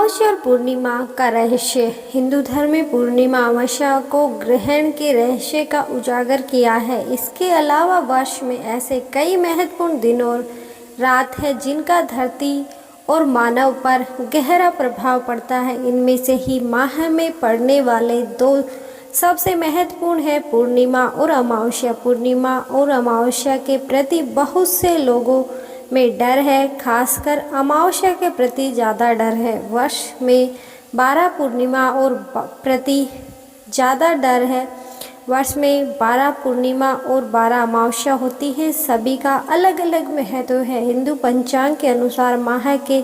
अमावस्या और पूर्णिमा का रहस्य। हिंदू धर्म में पूर्णिमा अमावस्या को ग्रहण के रहस्य का उजागर किया है। इसके अलावा वर्ष में ऐसे कई महत्वपूर्ण दिन और रात है जिनका धरती और मानव पर गहरा प्रभाव पड़ता है। इनमें से ही माह में पड़ने वाले दो सबसे महत्वपूर्ण है पूर्णिमा और अमावस्या। पूर्णिमा और अमावस्या के प्रति बहुत से लोगों में डर है, खासकर अमावस्या के प्रति ज़्यादा डर है। वर्ष में 12 पूर्णिमा और प्रति ज़्यादा डर है। वर्ष में 12 पूर्णिमा और 12 अमावस्या होती हैं। सभी का अलग अलग महत्व है। हिंदू पंचांग के अनुसार माह के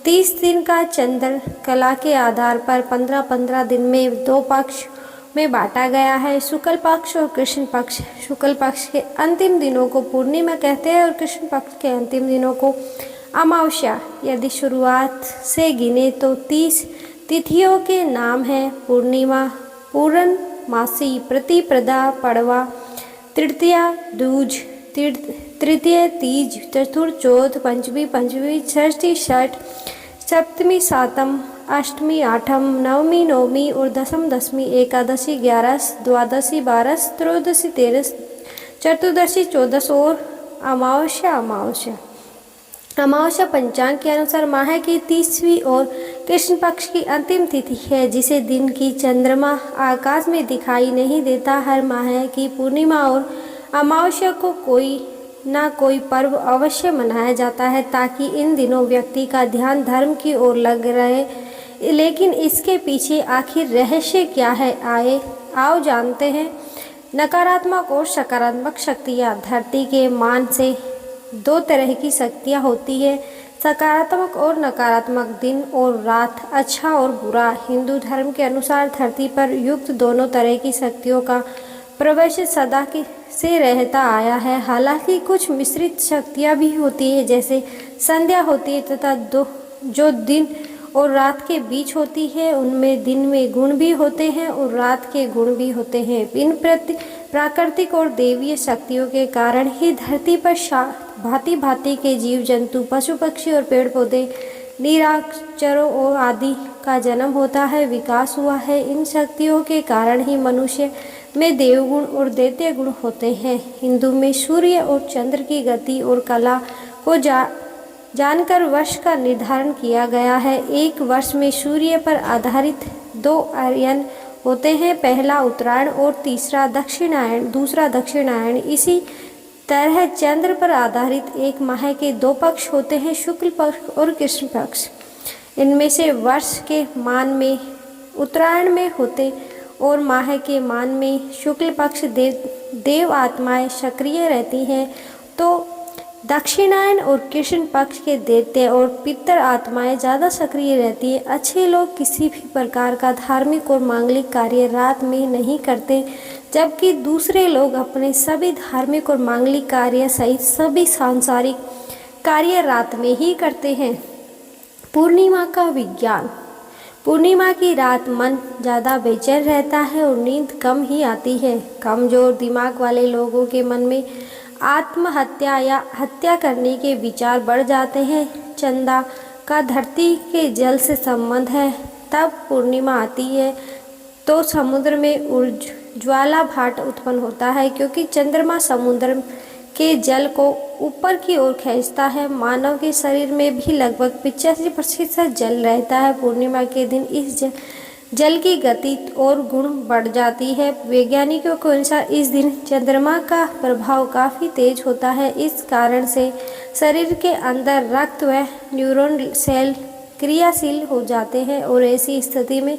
30 दिन का चंद्र कला के आधार पर 15-15 दिन में दो पक्ष में बांटा गया है, शुक्ल पक्ष और कृष्ण पक्ष। शुक्ल पक्ष के अंतिम दिनों को पूर्णिमा कहते हैं और कृष्ण पक्ष के अंतिम दिनों को अमावस्या। यदि शुरुआत से गिने तो 30 तिथियों के नाम हैं: पूर्णिमा, पूर्णमासी, प्रतिपदा, पड़वा, तृतीया, दूज, तृतीय, तीज, चतुर्थ, चौथ, पंचमी, षष्ठी, छठ, सप्तमी, सातम, अष्टमी, आठम, नवमी, नौमी और दशम, दशमी, एकादशी, 11, द्वादशी, 12, त्रयोदशी, 13, चतुर्दशी, 14 और अमावस्या। अमावस्या पंचांग के अनुसार माह की 30वीं और कृष्ण पक्ष की अंतिम तिथि है, जिसे दिन की चंद्रमा आकाश में दिखाई नहीं देता। हर माह की पूर्णिमा और अमावस्या को कोई ना कोई पर्व अवश्य मनाया जाता है ताकि इन दिनों व्यक्ति का ध्यान धर्म की ओर लग रहे। लेकिन इसके पीछे आखिर रहस्य क्या है, आओ जानते हैं। नकारात्मक और सकारात्मक शक्तियाँ। धरती के मान से दो तरह की शक्तियाँ होती है, सकारात्मक और नकारात्मक, दिन और रात, अच्छा और बुरा। हिंदू धर्म के अनुसार धरती पर युक्त दोनों तरह की शक्तियों का प्रवेश सदा से रहता आया है। हालांकि कुछ मिश्रित शक्तियाँ भी होती है, जैसे संध्या होती है तथा जो दिन और रात के बीच होती है। उनमें दिन में गुण भी होते हैं और रात के गुण भी होते हैं। इन प्राकृतिक और देवीय शक्तियों के कारण ही धरती पर भांति भांति के जीव जंतु, पशु पक्षी और पेड़ पौधे, निराक्षरों और आदि का जन्म होता है, विकास हुआ है। इन शक्तियों के कारण ही मनुष्य में देवगुण और दैत्य गुण होते हैं। हिंदू में सूर्य और चंद्र की गति और कला को जानकर वर्ष का निर्धारण किया गया है। एक वर्ष में सूर्य पर आधारित दो अयन होते हैं, पहला उत्तरायण और दूसरा दक्षिणायन। इसी तरह चंद्र पर आधारित एक माह के दो पक्ष होते हैं, शुक्ल पक्ष और कृष्ण पक्ष। इनमें से वर्ष के मान में उत्तरायण में होते और माह के मान में शुक्ल पक्ष देव आत्माएं सक्रिय रहती हैं, तो दक्षिणायन और कृष्ण पक्ष के दैत्य और पितर आत्माएं ज़्यादा सक्रिय रहती है। अच्छे लोग किसी भी प्रकार का धार्मिक और मांगलिक कार्य रात में नहीं करते, जबकि दूसरे लोग अपने सभी धार्मिक और मांगलिक कार्य सहित सभी सांसारिक कार्य रात में ही करते हैं। पूर्णिमा का विज्ञान। पूर्णिमा की रात मन ज़्यादा बेचैन रहता है और नींद कम ही आती है। कमजोर दिमाग वाले लोगों के मन में आत्महत्या या हत्या करने के विचार बढ़ जाते हैं। चंदा का धरती के जल से संबंध है। तब पूर्णिमा आती है तो समुद्र में ज्वाला भाट उत्पन्न होता है, क्योंकि चंद्रमा समुद्र के जल को ऊपर की ओर खींचता है। मानव के शरीर में भी लगभग 85% जल रहता है। पूर्णिमा के दिन इस जल की गति और गुण बढ़ जाती है। वैज्ञानिकों के अनुसार इस दिन चंद्रमा का प्रभाव काफ़ी तेज होता है। इस कारण से शरीर के अंदर रक्त व न्यूरॉन सेल क्रियाशील हो जाते हैं और ऐसी स्थिति में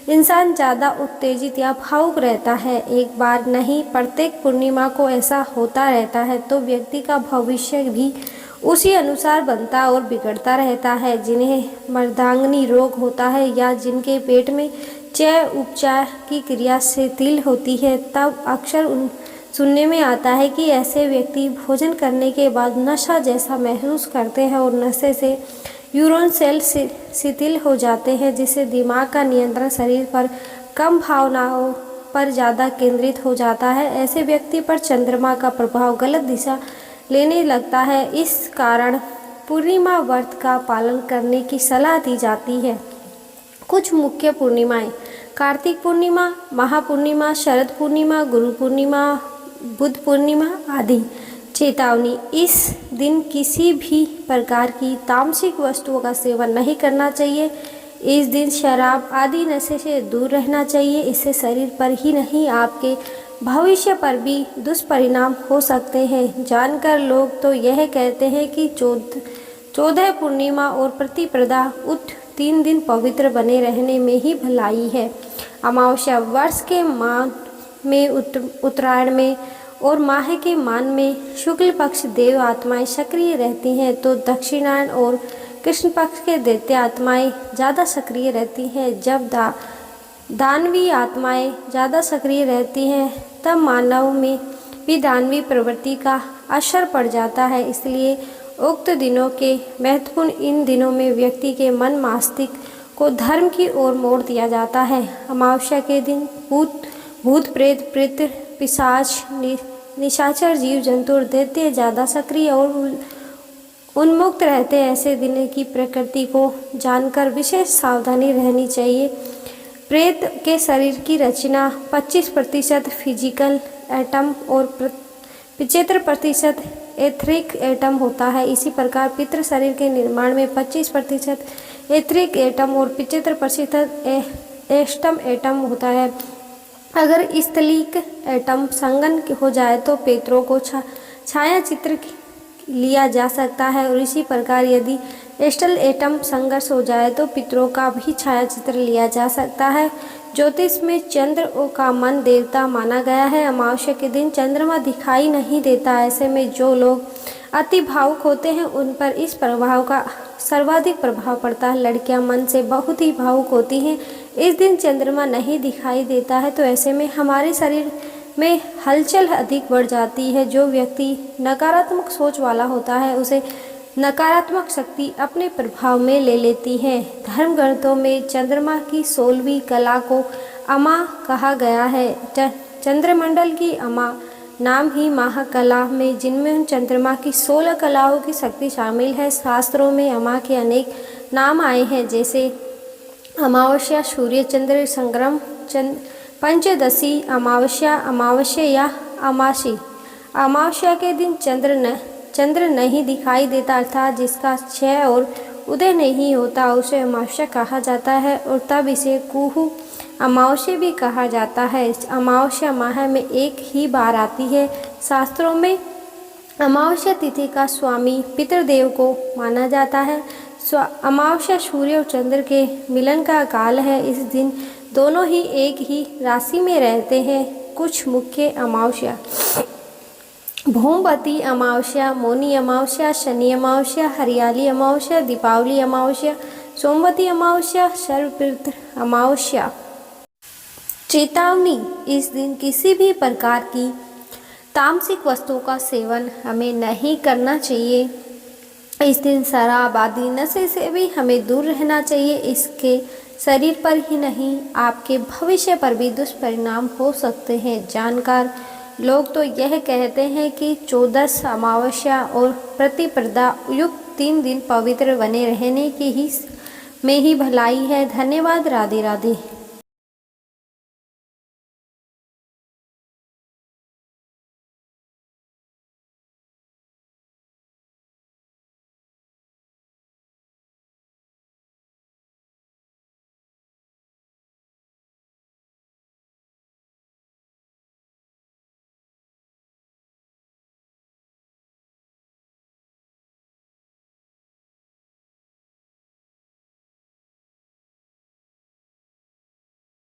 इंसान ज़्यादा उत्तेजित या भावुक रहता है। एक बार नहीं, प्रत्येक पूर्णिमा को ऐसा होता रहता है तो व्यक्ति का भविष्य भी उसी अनुसार बनता और बिगड़ता रहता है। जिन्हें मर्दांगनी रोग होता है या जिनके पेट में चय उपचार की क्रिया शिथिल होती है, तब अक्सर सुनने में आता है कि ऐसे व्यक्ति भोजन करने के बाद नशा जैसा महसूस करते हैं और नशे से न्यूरॉन सेल शिथिल हो जाते हैं, जिससे दिमाग का नियंत्रण शरीर पर कम भावनाओं पर ज़्यादा केंद्रित हो जाता है। ऐसे व्यक्ति पर चंद्रमा का प्रभाव गलत दिशा लेने लगता है। इस कारण पूर्णिमा व्रत का पालन करने की सलाह दी जाती है। कुछ मुख्य पूर्णिमाएं: कार्तिक पूर्णिमा, महापूर्णिमा, शरद पूर्णिमा, गुरु पूर्णिमा, बुद्ध पूर्णिमा आदि। चेतावनी: इस दिन किसी भी प्रकार की तामसिक वस्तुओं का सेवन नहीं करना चाहिए। इस दिन शराब आदि नशे से दूर रहना चाहिए। इससे शरीर पर ही नहीं, आपके भविष्य पर भी दुष्परिणाम हो सकते हैं। जानकर लोग तो यह कहते हैं कि 14 पूर्णिमा और प्रतिपदा उत 3 दिन पवित्र बने रहने में ही भलाई है। अमावस्या: वर्ष के मान में उत्तरायण में और माह के मान में शुक्ल पक्ष देव आत्माएं सक्रिय रहती हैं, तो दक्षिणायन और कृष्ण पक्ष के दैत्य आत्माएं ज़्यादा सक्रिय रहती हैं। जब दानवी आत्माएं ज़्यादा सक्रिय रहती हैं, तब मानव में भी दानवी प्रवृत्ति का असर पड़ जाता है। इसलिए उक्त दिनों के महत्वपूर्ण इन दिनों में व्यक्ति के मन मस्तिष्क को धर्म की ओर मोड़ दिया जाता है। अमावस्या के दिन भूत प्रेत पिशाच निशाचर जीव जंतु और दैत्य ज़्यादा सक्रिय और उन्मुक्त रहते हैं। ऐसे दिन की प्रकृति को जानकर विशेष सावधानी रहनी चाहिए। प्रेत के शरीर की रचना 25% फिजिकल एटम और 75% एथरिक एटम होता है। इसी प्रकार पितृ शरीर के निर्माण में 25% एथरिक एटम और 75% एस्टम एटम होता है। अगर स्थलिक एटम संगन हो जाए तो पितरों को छाया चित्र लिया जा सकता है, और इसी प्रकार यदि एस्टल एटम संघर्ष हो जाए तो पितरों का भी छाया चित्र लिया जा सकता है। ज्योतिष में चंद्र का मन देवता माना गया है। अमावस्या के दिन चंद्रमा दिखाई नहीं देता। ऐसे में जो लोग अति भावुक होते हैं उन पर इस प्रभाव का सर्वाधिक प्रभाव पड़ता है। लड़कियां मन से बहुत ही भावुक होती हैं। इस दिन चंद्रमा नहीं दिखाई देता है, तो ऐसे में हमारे शरीर में हलचल अधिक बढ़ जाती है। जो व्यक्ति नकारात्मक सोच वाला होता है उसे नकारात्मक शक्ति अपने प्रभाव में ले लेती है। धर्म ग्रंथों में चंद्रमा की 16वीं कला को अमा कहा गया है। चंद्रमंडल की अमा नाम ही महाकला में, जिनमें चंद्रमा की 16 कलाओं की शक्ति शामिल है। शास्त्रों में अमा के अनेक नाम आए हैं, जैसे अमावस्या, सूर्य चंद्र संग्रम, पंचदशी अमावस्या, अमावस्या या अमासी। अमावस्या के दिन चंद्र नहीं दिखाई देता, अर्थात जिसका क्षय और उदय नहीं होता, उसे अमावस्या कहा जाता है, और तब इसे कुहू अमावस्या भी कहा जाता है। अमावस्या माह में एक ही बार आती है। शास्त्रों में अमावस्या तिथि का स्वामी पितृदेव को माना जाता है। अमावस्या सूर्य और चंद्र के मिलन का काल है। इस दिन दोनों ही एक ही राशि में रहते हैं। कुछ मुख्य अमावस्या: भूमवती अमावस्या, मौनी अमावस्या, शनि अमावस्या, हरियाली अमावस्या, दीपावली अमावस्या, सोमवती अमावस्या, सर्वपितृ अमावस्या। चेतावनी: इस दिन किसी भी प्रकार की तामसिक वस्तुओं का सेवन हमें नहीं करना चाहिए। इस दिन शराब आदि नशे से भी हमें दूर रहना चाहिए। इसके शरीर पर ही नहीं, आपके भविष्य पर भी दुष्परिणाम हो सकते हैं। जानकार लोग तो यह कहते हैं कि 14 अमावस्या और प्रतिपदा युक्त 3 दिन पवित्र बने रहने की में ही भलाई है। धन्यवाद। राधे राधे।